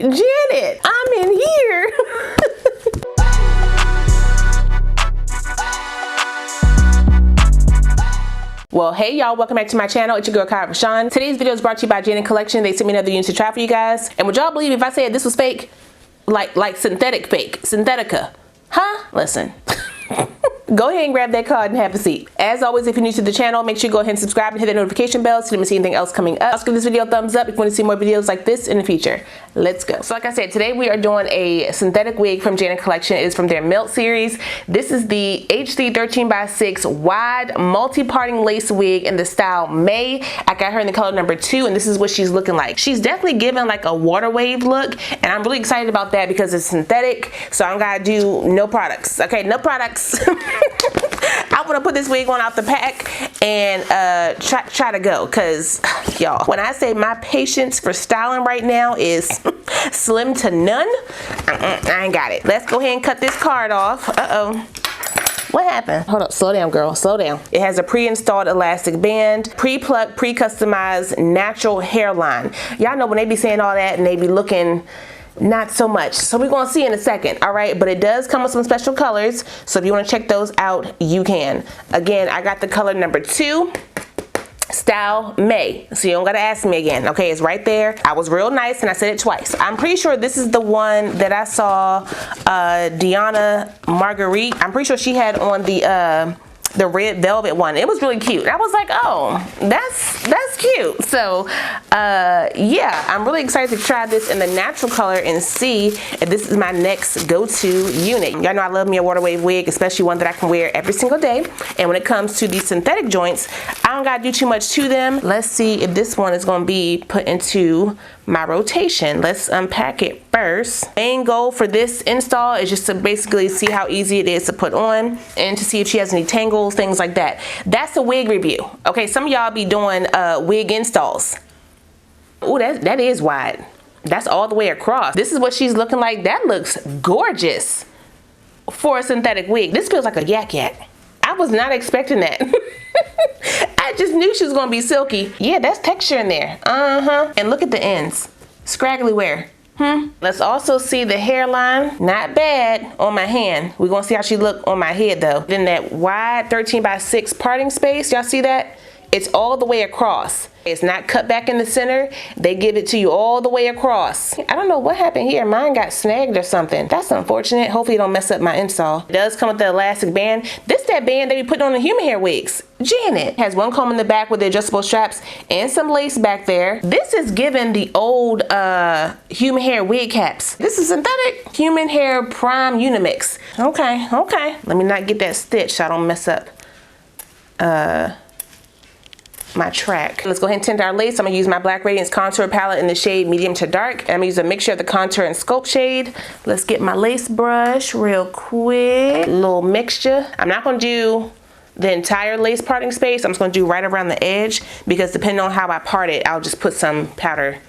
Janet, I'm in here. Well, hey y'all, welcome back to my channel. It's your girl, Kie RaShon. Today's video is brought to you by Janet Collection. They sent me another unit to try for you guys. And would y'all believe if I said this was fake? Like synthetic fake, Synthetica. Huh? Listen. Go ahead and grab that card and have a seat. As always, if you're new to the channel, make sure you go ahead and subscribe and hit that notification bell so you don't see anything else coming up. Also give this video a thumbs up if you want to see more videos like this in the future. Let's go. So like I said, today we are doing a synthetic wig from Janet Collection. It is from their Melt series. This is the HD 13x6 wide multi-parting lace wig in the style May. I got her in the color number 2, and this is what she's looking like. She's definitely giving like a water wave look, and I'm really excited about that because it's synthetic, so I'm gonna do no products. Okay, no products. I want to put this wig on out the pack and try to go, because y'all, when I say my patience for styling right now is slim to none, I ain't got it. Let's go ahead and cut this card off. What happened? Hold up, slow down, girl, slow down. It has a pre-installed elastic band, pre-plucked, pre-customized natural hairline. Y'all know when they be saying all that and they be looking not so much, so we're gonna see in a second. All right, but it does come with some special colors, so if you want to check those out, you can. Again, I got the color number 2, style May, so you don't gotta ask me again. Okay, it's right there. I was real nice and I said it twice. I'm pretty sure this is the one that I saw Deanna Marguerite, I'm pretty sure she had on the red velvet one. It was really cute. I was like, oh, that's cute. So yeah, I'm really excited to try this in the natural color and see if this is my next go-to unit. Y'all know I love me a water wave wig, especially one that I can wear every single day. And when it comes to these synthetic joints, I don't gotta do too much to them. Let's see if this one is gonna be put into my rotation. Let's unpack it first. Main goal for this install is just to basically see how easy it is to put on and to see if she has any tangles, things like that. That's a wig review. Okay, some of y'all be doing wig installs. Oh, that is wide. That's all the way across. This is what she's looking like. That looks gorgeous for a synthetic wig. This feels like a yak. I was not expecting that. I just knew she was gonna be silky. Yeah, that's texture in there. And look at the ends. Scraggly wear. Let's also see the hairline. Not bad on my hand. We're gonna see how she look on my head though. Then that wide 13x6 parting space, y'all see that? It's all the way across. It's not cut back in the center. They give it to you all the way across. I don't know what happened here. Mine got snagged or something. That's unfortunate. Hopefully it don't mess up my install. It does come with the elastic band. This that band they be putting on the human hair wigs. Janet has one comb in the back with the adjustable straps and some lace back there. This is given the old human hair wig caps. This is synthetic human hair prime UNIMIX. Okay. Let me not get that stitch so I don't mess up my track. Let's go ahead and tint our lace. I'm gonna use my Black Radiance contour palette in the shade medium to dark. And I'm gonna use a mixture of the contour and sculpt shade. Let's get my lace brush real quick. A little mixture. I'm not gonna do the entire lace parting space. I'm just gonna do right around the edge, because depending on how I part it, I'll just put some powder,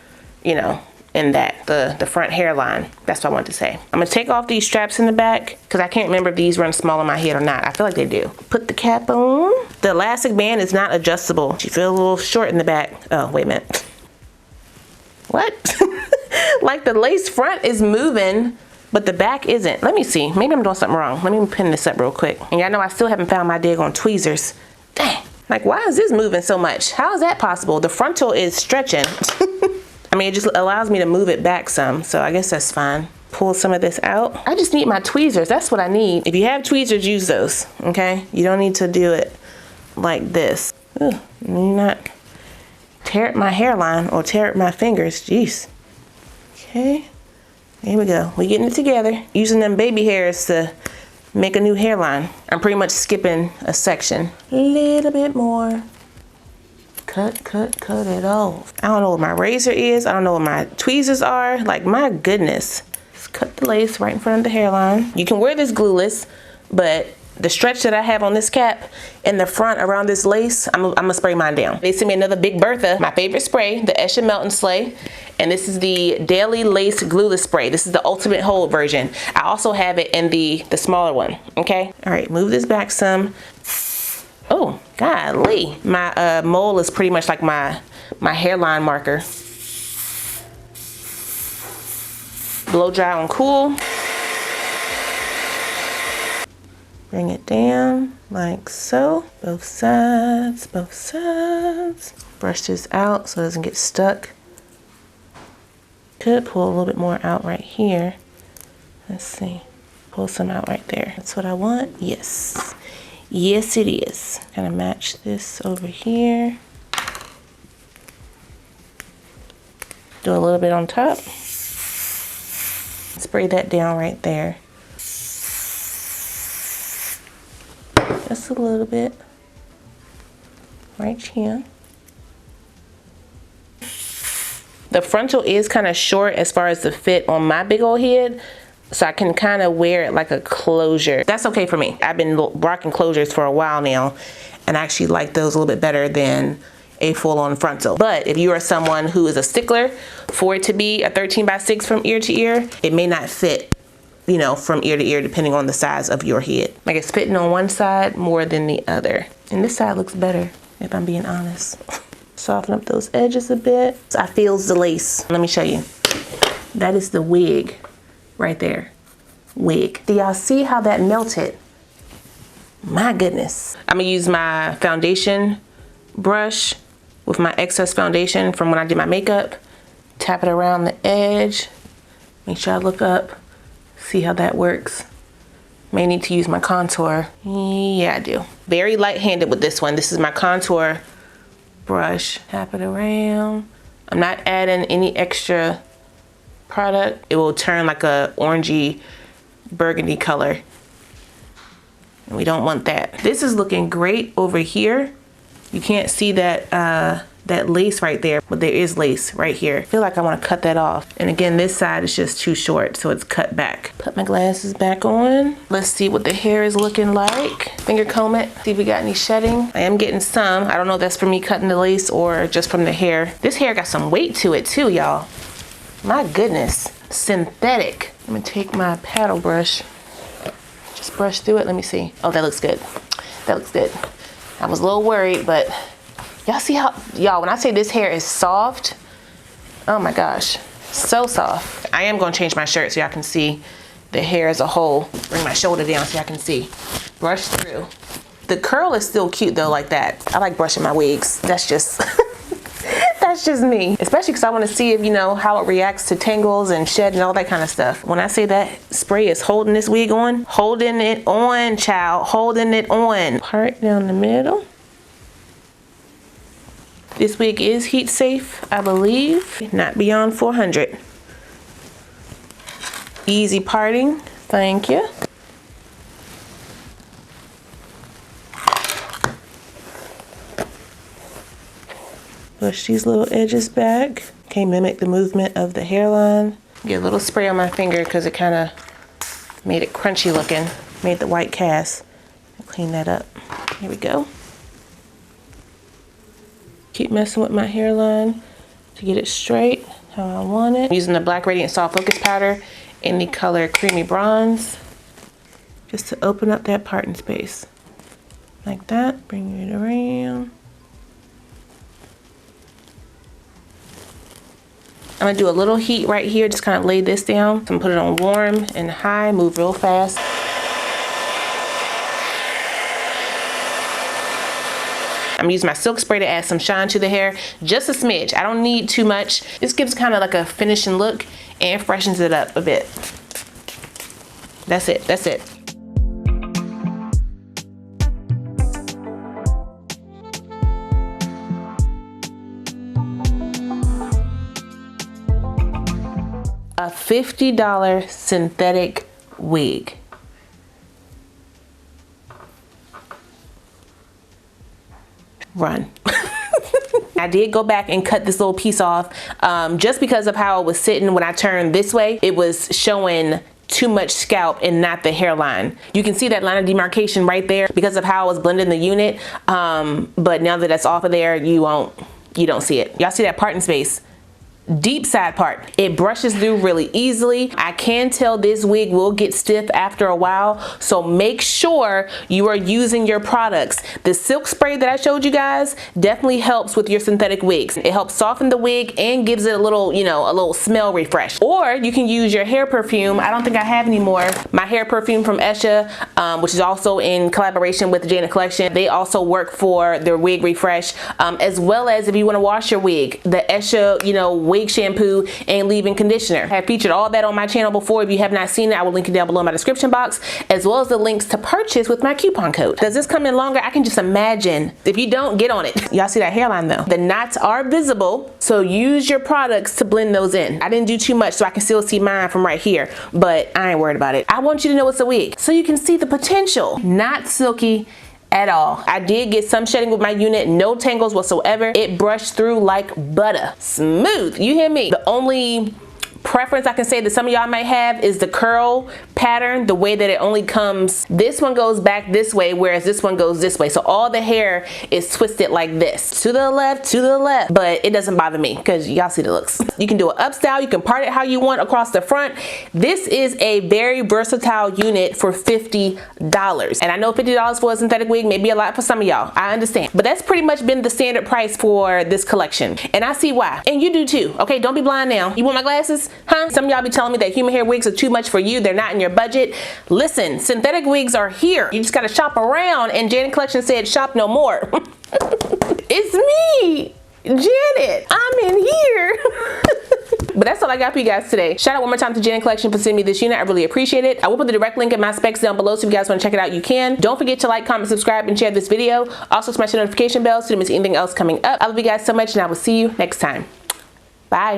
you know, in that, the front hairline. That's what I wanted to say. I'm gonna take off these straps in the back, because I can't remember if these run small on my head or not. I feel like they do. Put the cap on. The elastic band is not adjustable. She feels a little short in the back. Oh, wait a minute. What? Like the lace front is moving, but the back isn't. Let me see. Maybe I'm doing something wrong. Let me pin this up real quick. And y'all know I still haven't found my daggone tweezers. Dang. Like, why is this moving so much? How is that possible? The frontal is stretching. I mean, it just allows me to move it back some, so I guess that's fine. Pull some of this out. I just need my tweezers. That's what I need. If you have tweezers, use those, okay? You don't need to do it like this. Ugh, not tear up my hairline or tear up my fingers. Jeez. Okay, here we go. We're getting it together. Using them baby hairs to make a new hairline. I'm pretty much skipping a section. A little bit more. Cut it off. I don't know what my razor is. I don't know what my tweezers are. Like, my goodness. Just cut the lace right in front of the hairline. You can wear this glueless, but the stretch that I have on this cap in the front around this lace, I'm gonna spray mine down. They sent me another Big Bertha, my favorite spray, the Esha Melt and Slay. And this is the Daily Lace Glueless Spray. This is the ultimate hold version. I also have it in the smaller one, okay? All right, move this back some. Oh, golly. My mole is pretty much like my hairline marker. blow dry on cool. Bring it down like so. Both sides, both sides. Brush this out so it doesn't get stuck. Could pull a little bit more out right here. Let's see. Pull some out right there. That's what I want. Yes. Yes, it is. Kind of match this over here. Do a little bit on top. Spray that down right there. Just a little bit. Right here. The frontal is kind of short as far as the fit on my big old head, so I can kind of wear it like a closure. That's okay for me. I've been rocking closures for a while now, and I actually like those a little bit better than a full-on frontal. But if you are someone who is a stickler for it to be a 13x6 from ear to ear, it may not fit, you know, from ear to ear depending on the size of your head. Like it's fitting on one side more than the other. And this side looks better, if I'm being honest. Soften up those edges a bit. I feels the lace. Let me show you. That is the wig right there. Wig. Do y'all see how that melted? My goodness. I'm gonna use my foundation brush with my excess foundation from when I did my makeup. Tap it around the edge. Make sure I look up. See how that works. May need to use my contour. Yeah, I do. Very light-handed with this one. This is my contour brush. Tap it around. I'm not adding any extra product. It will turn like a orangey burgundy color. And we don't want that. This is looking great over here. You can't see that that lace right there, but there is lace right here. I feel like I want to cut that off. And again, this side is just too short, so it's cut back. Put my glasses back on. Let's see what the hair is looking like. Finger comb it, see if we got any shedding. I am getting some. I don't know if that's from me cutting the lace or just from the hair. This hair got some weight to it too, y'all. My goodness, synthetic. Let me take my paddle brush. Just brush through it, let me see. Oh, that looks good. That looks good. I was a little worried, but y'all see how, y'all, when I say this hair is soft, oh my gosh, so soft. I am gonna change my shirt so y'all can see the hair as a whole. Bring my shoulder down so y'all can see. Brush through. The curl is still cute though, like that. I like brushing my wigs. That's just, that's just me. Especially because I want to see if, you know, how it reacts to tangles and shed and all that kind of stuff. When I say that spray is holding this wig on, holding it on, child, holding it on. Part down the middle. This wig is heat safe, I believe. Not beyond 400. Easy parting, thank you. Push these little edges back. Okay, mimic the movement of the hairline. Get a little spray on my finger because it kind of made it crunchy looking. Made the white cast. Clean that up. Here we go. Keep messing with my hairline to get it straight how I want it. I'm using the Black Radiant Soft Focus Powder in the color Creamy Bronze. Just to open up that parting space. Like that. Bring it around. I'm gonna do a little heat right here, just kind of lay this down. I'm gonna put it on warm and high, move real fast. I'm using my silk spray to add some shine to the hair, just a smidge. I don't need too much. This gives kind of like a finishing look and freshens it up a bit. That's it, that's it. A $50 synthetic wig. Run. I did go back and cut this little piece off just because of how it was sitting. When I turned this way, it was showing too much scalp and not the hairline. You can see that line of demarcation right there because of how I was blending the unit. But now that that's off of there, you don't see it. Y'all see that parting space? deep side part. It brushes through really easily. I can tell this wig will get stiff after a while, so make sure you are using your products. The silk spray that I showed you guys definitely helps with your synthetic wigs. It helps soften the wig and gives it a little, you know, a little smell refresh. Or you can use your hair perfume. I don't think I have any more. My hair perfume from Esha, which is also in collaboration with the Jana Collection. They also work for their wig refresh, as well as if you want to wash your wig, the Esha, you know, wig shampoo and leave-in conditioner. I have featured all that on my channel before. If you have not seen it, I will link it down below in my description box, as well as the links to purchase with my coupon code. Does this come in longer? I can just imagine. If you don't, get on it. Y'all see that hairline though? The knots are visible, so use your products to blend those in. I didn't do too much, so I can still see mine from right here, but I ain't worried about it. I want you to know it's a wig, so you can see the potential. Not silky at all. I did get some shedding with my unit, no tangles whatsoever. It brushed through like butter. Smooth, you hear me? The only preference I can say that some of y'all might have is the curl pattern, the way that it only comes, this one goes back this way, whereas this one goes this way. So all the hair is twisted like this, to the left, but it doesn't bother me because y'all see the looks. You can do an up style, you can part it how you want across the front. This is a very versatile unit for $50. And I know $50 for a synthetic wig may be a lot for some of y'all, I understand, but that's pretty much been the standard price for this collection. And I see why, and you do too, okay? Don't be blind now. You want my glasses? Huh? Some of y'all be telling me that human hair wigs are too much for you, they're not in your budget. Listen, synthetic wigs are here. You just gotta shop around, and Janet Collection said shop no more. It's me, Janet. I'm in here. But that's all I got for you guys today. Shout out one more time to Janet Collection for sending me this unit. I really appreciate it. I will put the direct link in my specs down below, so if you guys want to check it out, you can. Don't forget to like, comment, subscribe, and share this video. Also smash the notification bell so you don't miss anything else coming up. I love you guys so much, and I will see you next time. Bye.